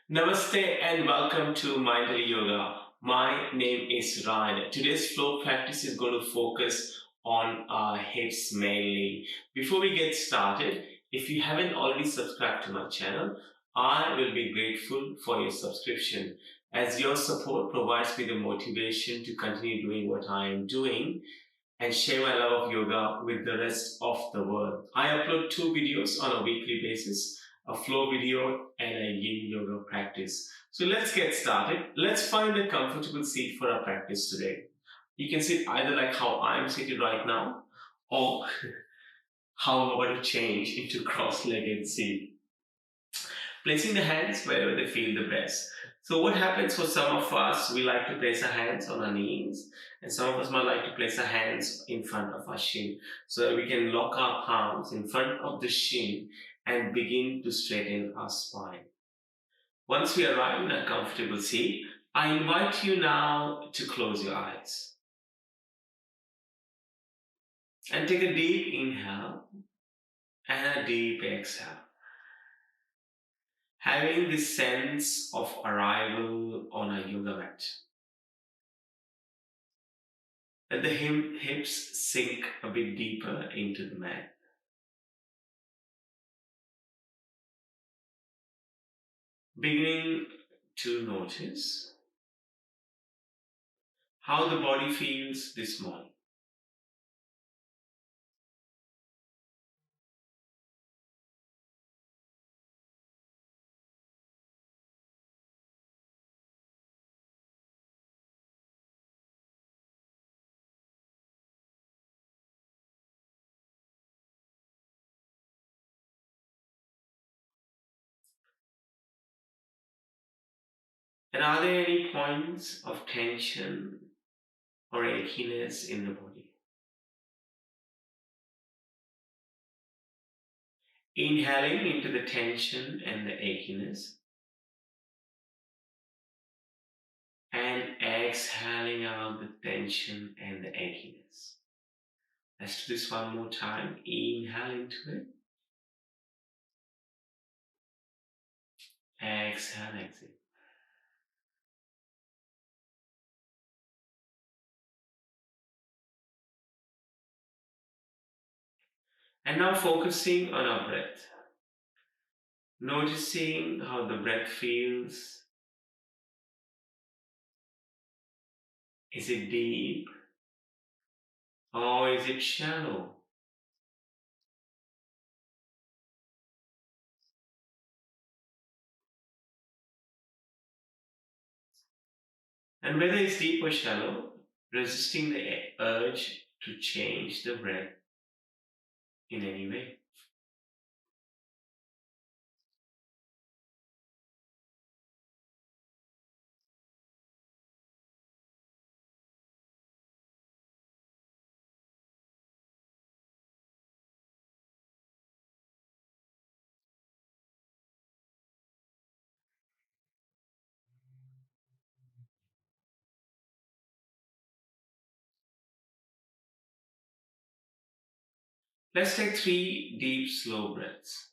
Namaste and welcome to Minderly Yoga. My name is Ryan. Today's flow practice is going to focus on our hips mainly. Before we get started, if you haven't already subscribed to my channel, I will be grateful for your subscription as your support provides me the motivation to continue doing what I am doing and share my love of yoga with the rest of the world. I upload two videos on a weekly basis, a flow video and a yin yoga practice. So let's get started. Let's find a comfortable seat for our practice today. You can sit either like how I'm seated right now or how I'm going to change into cross-legged seat. Placing the hands wherever they feel the best. So what happens for some of us, we like to place our hands on our knees, and some of us might like to place our hands in front of our shin, so that we can lock our palms in front of the shin and begin to straighten our spine. Once we arrive in a comfortable seat, I invite you now to close your eyes and take a deep inhale and a deep exhale. Having this sense of arrival on a yoga mat. Let the hips sink a bit deeper into the mat. Beginning to notice how the body feels this morning. And are there any points of tension or achiness in the body? Inhaling into the tension and the achiness, and exhaling out the tension and the achiness. Let's do this one more time. Inhale into it. Exhale, exit. And now focusing on our breath. Noticing how the breath feels. Is it deep or is it shallow? And whether it's deep or shallow, resisting the urge to change the breath in any way. Let's take three deep, slow breaths.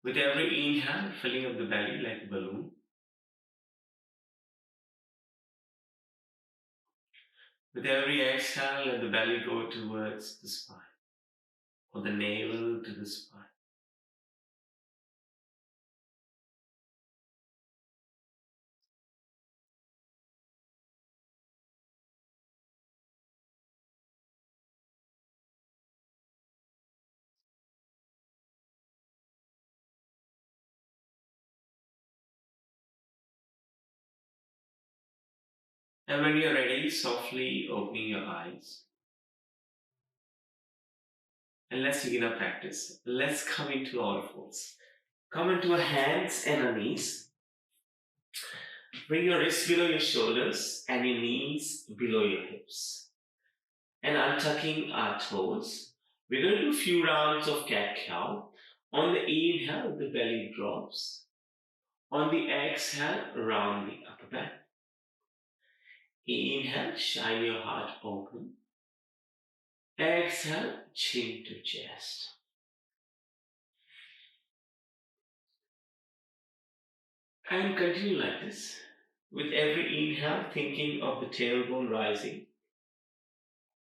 With every inhale, filling up the belly like a balloon. With every exhale, let the belly go towards the spine, or the navel to the spine. And when you're ready, softly opening your eyes. And let's begin our practice. Let's come into our fours. Come into our hands and our knees. Bring your wrists below your shoulders and your knees below your hips. And untucking our toes. We're going to do a few rounds of cat-cow. On the inhale, the belly drops. On the exhale, round the upper back. Inhale, shine your heart open. Exhale, chin to chest. And continue like this. With every inhale, thinking of the tailbone rising.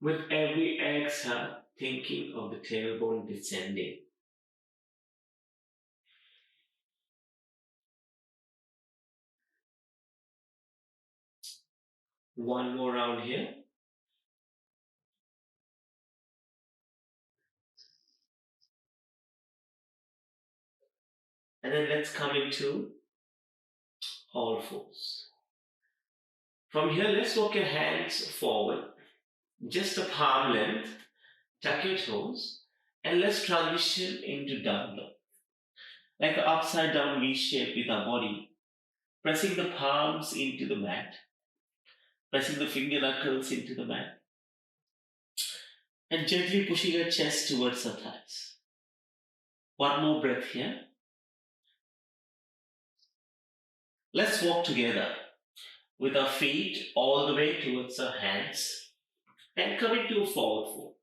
With every exhale, thinking of the tailbone descending. One more round here. And then let's come into all fours. From here, let's walk your hands forward, just a palm length, tuck your toes, and let's transition into down dog. Like an upside down V shape with our body, pressing the palms into the mat, pressing the finger knuckles into the mat, and gently pushing your chest towards our thighs. One more breath here. Let's walk together with our feet all the way towards our hands and coming to a forward fold.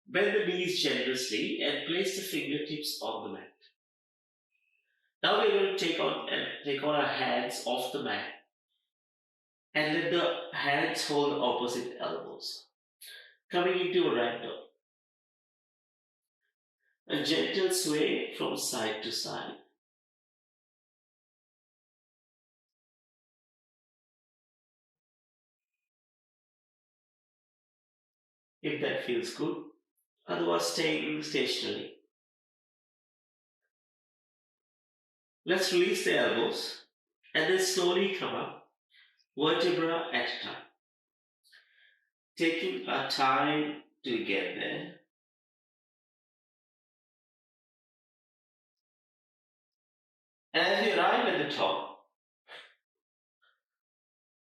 Bend the knees generously and place the fingertips on the mat. Now we're going to take on our hands off the mat and let the hands hold opposite elbows. Coming into a ragdoll. A gentle sway from side to side. If that feels good, otherwise staying stationary. Let's release the elbows and then slowly come up, vertebra at a time. Taking our time to get there. And as we arrive at the top,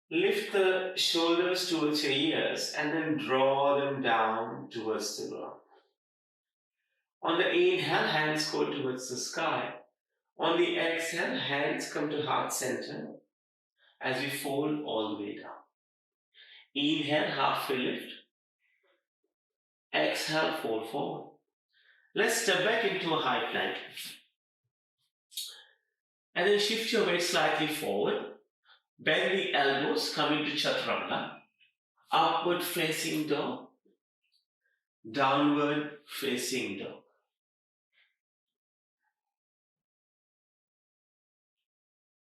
lift the shoulders towards your ears and then draw them down towards the ground. On the inhale, hands go towards the sky. On the exhale, hands come to heart center as we fold all the way down. Inhale, halfway lift. Exhale, fold forward. Let's step back into a high plank. And then shift your weight slightly forward. Bend the elbows, coming to chaturanga. Upward facing dog. Downward facing dog.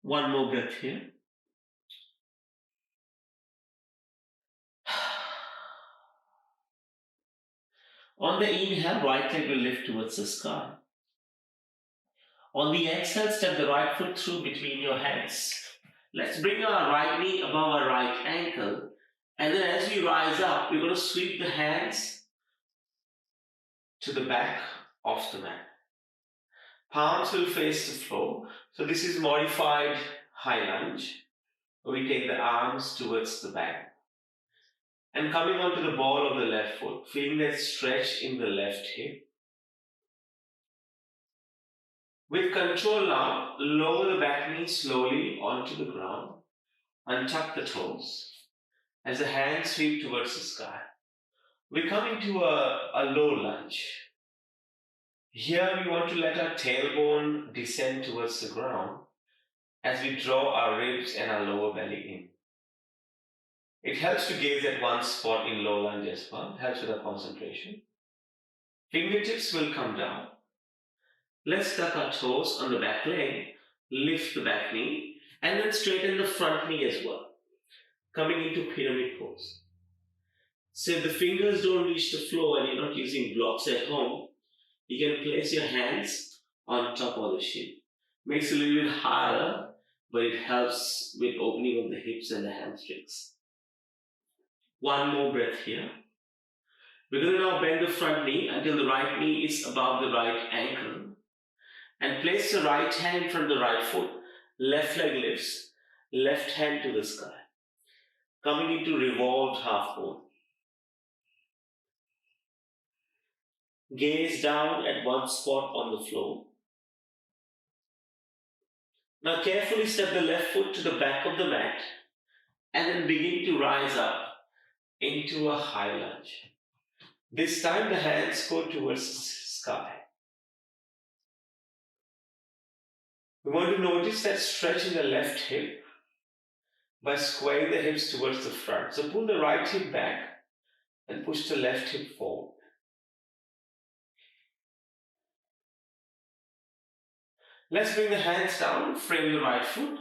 One more breath here. On the inhale, right leg will lift towards the sky. On the exhale, step the right foot through between your hands. Let's bring our right knee above our right ankle. And then as we rise up, we're going to sweep the hands to the back of the mat. Palms will face the floor. So this is modified high lunge. We take the arms towards the back. And coming onto the ball of the left foot, feeling that stretch in the left hip. With control now, lower the back knee slowly onto the ground. Untuck the toes as the hands sweep towards the sky. We come into a low lunge. Here we want to let our tailbone descend towards the ground as we draw our ribs and our lower belly in. It helps to gaze at one spot in low lunge as well, helps with the concentration. Fingertips will come down. Let's tuck our toes on the back leg, lift the back knee, and then straighten the front knee as well. Coming into pyramid pose. So if the fingers don't reach the floor and you're not using blocks at home, you can place your hands on top of the shin. Makes it a little bit harder, but it helps with opening of the hips and the hamstrings. One more breath here. We're going to now bend the front knee until the right knee is above the right ankle. And place the right hand from the right foot. Left leg lifts. Left hand to the sky. Coming into revolved half moon. Gaze down at one spot on the floor. Now carefully step the left foot to the back of the mat and then begin to rise up into a high lunge. This time the hands go towards the sky. We want to notice that stretch in the left hip by squaring the hips towards the front. So pull the right hip back and push the left hip forward. Let's bring the hands down, frame the right foot.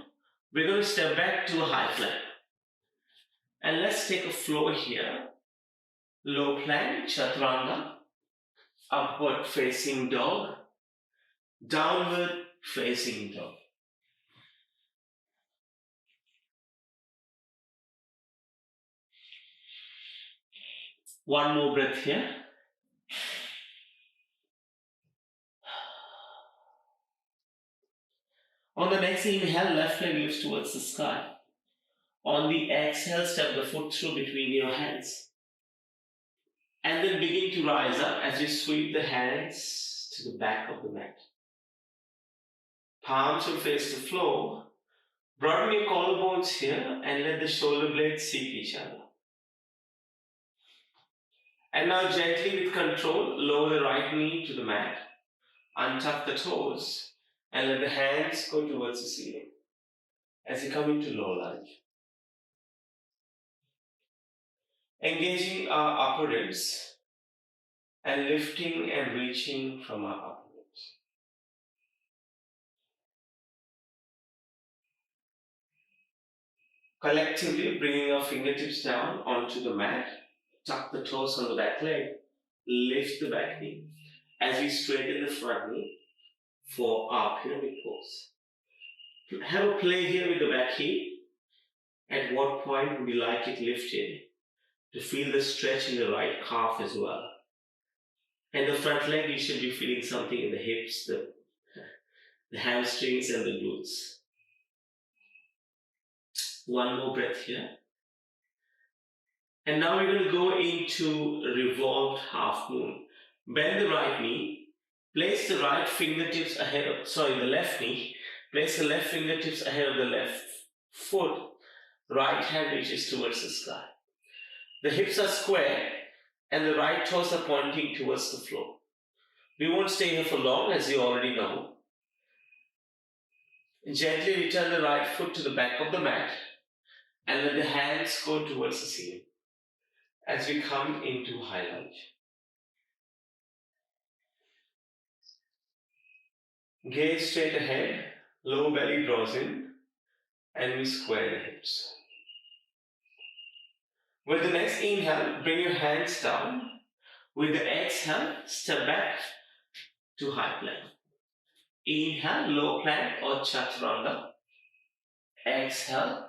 We're going to step back to a high plank. And let's take a floor here. Low plank, chaturanga, upward facing dog, downward facing dog. One more breath here. On the next inhale, left leg lifts towards the sky. On the exhale, step the foot through between your hands. And then begin to rise up as you sweep the hands to the back of the mat. Palms will face the floor. Broaden your collarbones here and let the shoulder blades seek each other. And now gently with control, lower the right knee to the mat. Untuck the toes and let the hands go towards the ceiling as you come into low lunge. Engaging our upper ribs and lifting and reaching from our upper ribs. Collectively bringing our fingertips down onto the mat, tuck the toes on the back leg, lift the back knee as we straighten the front knee for our pyramid pose. Have a play here with the back heel. At what point would you like it lifted to feel the stretch in the right calf as well? And the front leg, you should be feeling something in the hips, the hamstrings and the glutes. One more breath here. And now we're going to go into revolved half moon. Bend the right knee, place the right fingertips ahead of, the left knee, place the left fingertips ahead of the left foot, right hand reaches towards the sky. The hips are square and the right toes are pointing towards the floor. We won't stay here for long, as you already know. Gently return the right foot to the back of the mat and let the hands go towards the ceiling as we come into high lunge. Gaze straight ahead, low belly draws in, and we square the hips. With the next inhale, bring your hands down. With the exhale, step back to high plank. Inhale, low plank or chaturanga. Exhale,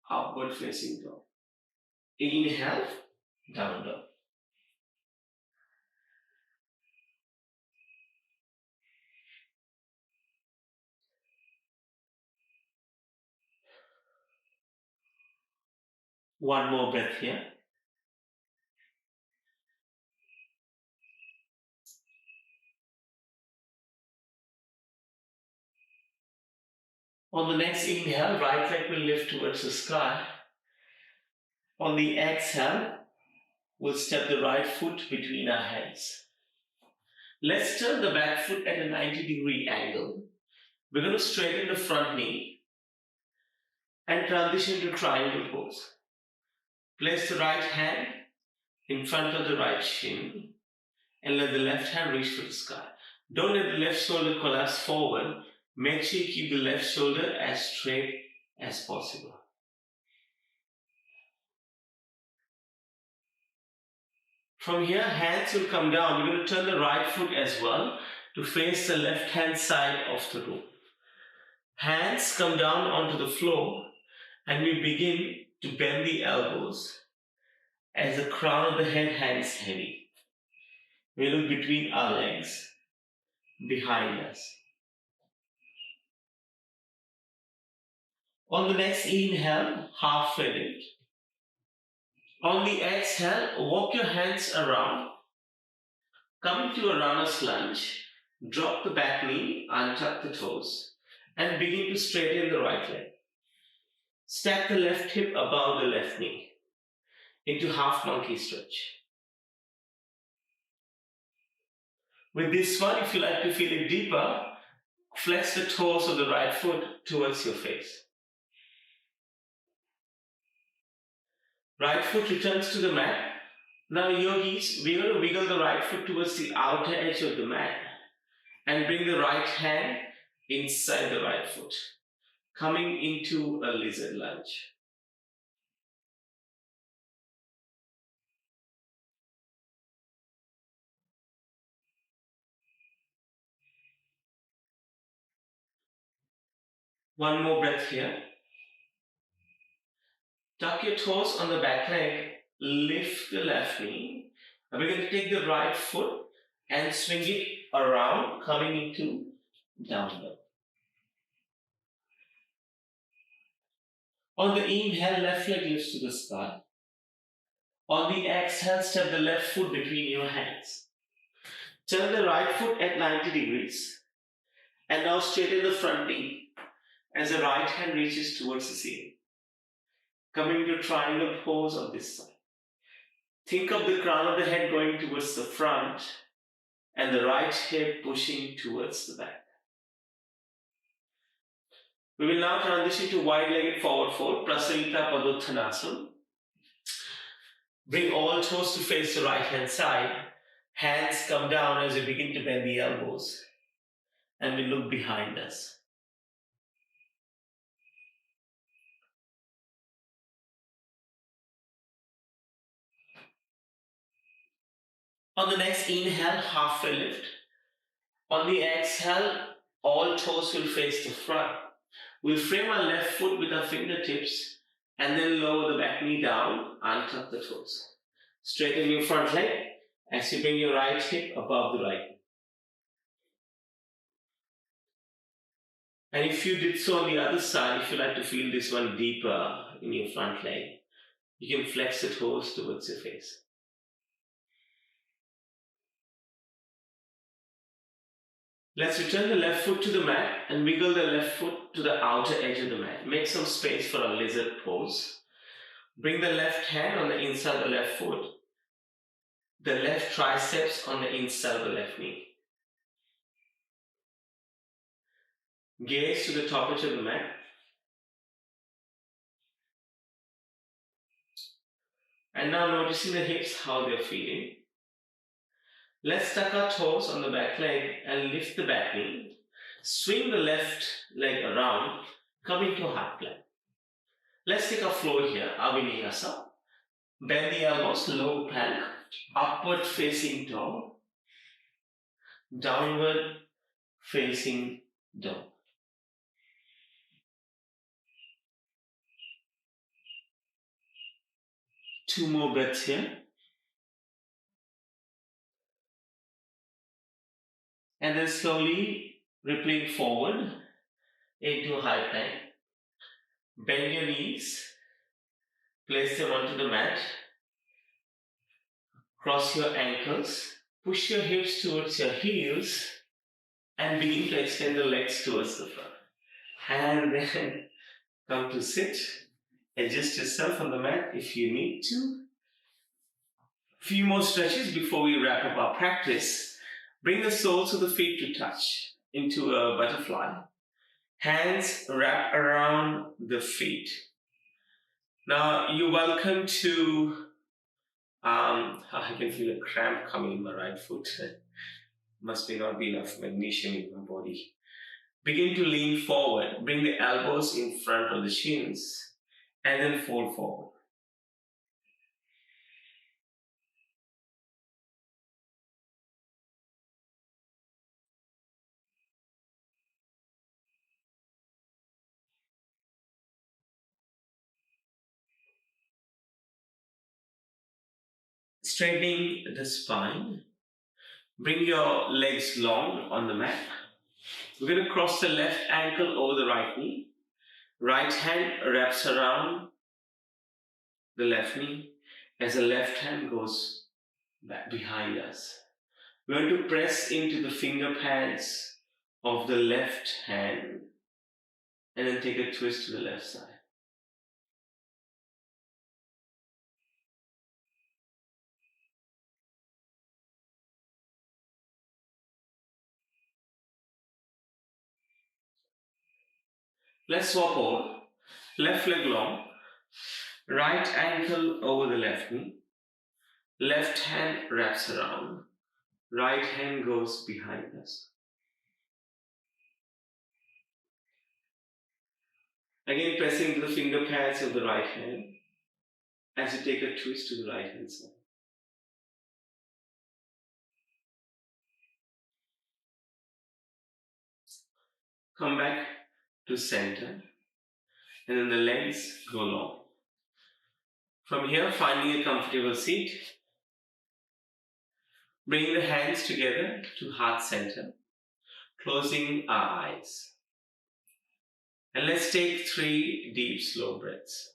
upward facing dog. Inhale, down dog. One more breath here. On the next inhale, right leg will lift towards the sky. On the exhale, we'll step the right foot between our hands. Let's turn the back foot at a 90-degree angle. We're going to straighten the front knee and transition to triangle pose. Place the right hand in front of the right shin and let the left hand reach for the sky. Don't let the left shoulder collapse forward. Make sure you keep the left shoulder as straight as possible. From here, hands will come down. We're going to turn the right foot as well to face the left hand side of the room. Hands come down onto the floor and we begin to bend the elbows as the crown of the head hangs heavy. We look between our legs, behind us. On the next inhale, halfway lift. On the exhale, walk your hands around. Come to a runner's lunge. Drop the back knee, untuck the toes, and begin to straighten the right leg. Stack the left hip above the left knee into half monkey stretch. With this one, if you like to feel it deeper, Flex the toes of the right foot towards your face. Right foot returns to the mat. Now, yogis, we're going to wiggle the right foot towards the outer edge of the mat and bring the right hand inside the right foot, coming into a lizard lunge. One more breath here. Tuck your toes on the back leg, lift the left knee. And we're going to take the right foot and swing it around, coming into down dog. On the inhale, left leg lifts to the sky. On the exhale, step the left foot between your hands. Turn the right foot at 90 degrees. And now straighten the front knee as the right hand reaches towards the ceiling. Coming to triangle pose on this side. Think of the crown of the head going towards the front and the right hip pushing towards the back. We will now transition to wide-legged forward fold, Prasarita Padottanasana. Bring all toes to face the right-hand side. Hands come down as we begin to bend the elbows. And we look behind us. On the next inhale, halfway lift. On the exhale, all toes will face the front. We'll frame our left foot with our fingertips and then lower the back knee down, untuck the toes. Straighten your front leg as you bring your right hip above the right knee. And if you did so on the other side, if you like to feel this one deeper in your front leg, you can flex the toes towards your face. Let's return the left foot to the mat and wiggle the left foot to the outer edge of the mat. Make some space for a lizard pose. Bring the left hand on the inside of the left foot. The left triceps on the inside of the left knee. Gaze to the top edge of the mat. And now noticing the hips, how they're feeling. Let's tuck our toes on the back leg and lift the back knee. Swing the left leg around, coming to a high plank. Let's take a floor here, Vinyasa. Bend the elbows, low plank, upward facing dog, downward facing dog. Two more breaths here. And then slowly rippling forward into a high plank. Bend your knees, place them onto the mat, cross your ankles, push your hips towards your heels, and begin to extend the legs towards the front. And then come to sit, adjust yourself on the mat if you need to. Few more stretches before we wrap up our practice. Bring the soles of the feet to touch into a butterfly. Hands wrap around the feet. Now you're welcome to, I can feel a cramp coming in my right foot. Must be not be enough magnesium in my body. Begin to lean forward. Bring the elbows in front of the shins and then fold forward. Straightening the spine. Bring your legs long on the mat. We're going to cross the left ankle over the right knee. Right hand wraps around the left knee as the left hand goes back behind us. We're going to press into the finger pads of the left hand and then take a twist to the left side. Let's swap over. Left leg long, right ankle over the left knee, left hand wraps around, right hand goes behind us. Again, pressing to the finger pads of the right hand as you take a twist to the right hand side. Come back to center, and then the legs go long. From here, finding a comfortable seat, bringing the hands together to heart center, closing our eyes. And let's take 3 deep, slow breaths.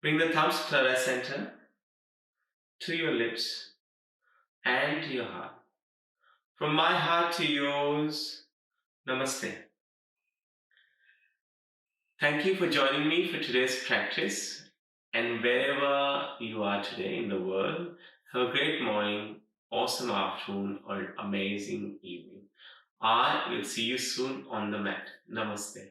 Bring the thumbs to the center, to your lips, and to your heart. From my heart to yours, namaste. Thank you for joining me for today's practice. And wherever you are today in the world, have a great morning, awesome afternoon, or amazing evening. I will see you soon on the mat. Namaste.